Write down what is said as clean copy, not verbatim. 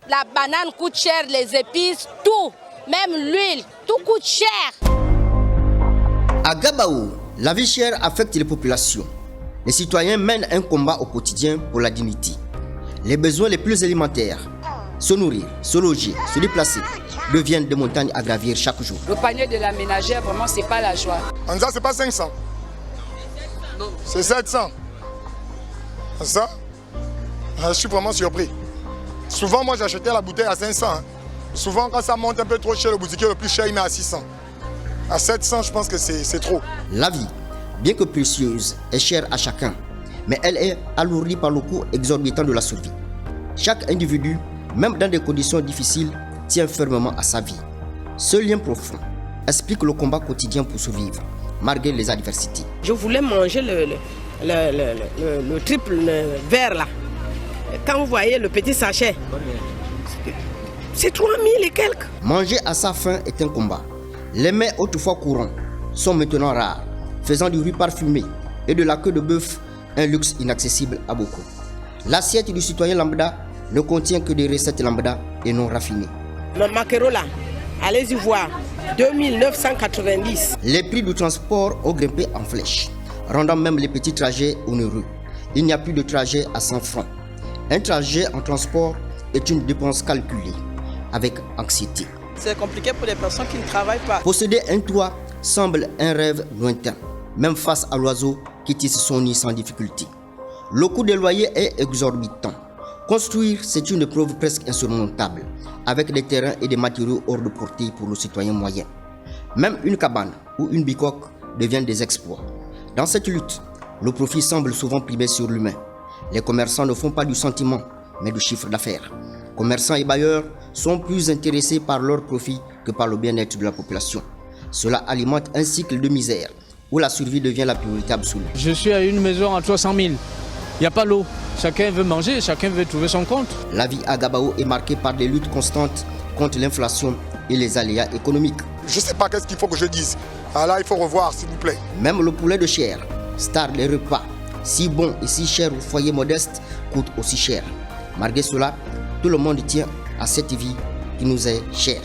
La banane coûte cher, les épices, tout, même l'huile, tout coûte cher. À Gabao, la vie chère affecte les populations. Les citoyens mènent un combat au quotidien pour la dignité. Les besoins les plus élémentaires, se nourrir, se loger, se déplacer, deviennent des montagnes à gravir chaque jour. Le panier de la ménagère, vraiment, c'est pas la joie. En ça, c'est pas 500. C'est 700. Ça, je suis vraiment surpris. Souvent, moi, j'achetais la bouteille à 500. Souvent, quand ça monte un peu trop cher, le boutiquier le plus cher, il met à 600. À 700, je pense que c'est trop. La vie, bien que précieuse, est chère à chacun, mais elle est alourdie par le coût exorbitant de la survie. Chaque individu, même dans des conditions difficiles, tient fermement à sa vie. Ce lien profond explique le combat quotidien pour survivre, malgré les adversités. Je voulais manger le triple vert là. Quand vous voyez le petit sachet, c'est 3000 et quelques. Manger à sa faim est un combat. Les mets autrefois courants sont maintenant rares, faisant du riz parfumé et de la queue de bœuf un luxe inaccessible à beaucoup. L'assiette du citoyen lambda ne contient que des recettes lambda et non raffinées. Le maquereau là, allez-y voir, 2990. Les prix du transport ont grimpé en flèche, rendant même les petits trajets onéreux. Il n'y a plus de trajet à 100 francs. Un trajet en transport est une dépense calculée, avec anxiété. C'est compliqué pour les personnes qui ne travaillent pas. Posséder un toit semble un rêve lointain, même face à l'oiseau qui tisse son nid sans difficulté. Le coût des loyers est exorbitant. Construire, c'est une épreuve presque insurmontable, avec des terrains et des matériaux hors de portée pour le citoyen moyen. Même une cabane ou une bicoque deviennent des exploits. Dans cette lutte, le profit semble souvent primer sur l'humain. Les commerçants ne font pas du sentiment, mais du chiffre d'affaires. Commerçants et bailleurs sont plus intéressés par leur profit que par le bien-être de la population. Cela alimente un cycle de misère où la survie devient la priorité absolue. Je suis à une maison à 300 000. Il n'y a pas l'eau. Chacun veut manger, chacun veut trouver son compte. La vie à Gabao est marquée par des luttes constantes contre l'inflation et les aléas économiques. Je ne sais pas qu'est-ce qu'il faut que je dise. Ah là, il faut revoir, s'il vous plaît. Même le poulet de chair, star des repas, si bon et si cher au foyer modeste, coûte aussi cher. Malgré cela, tout le monde tient à cette vie qui nous est chère.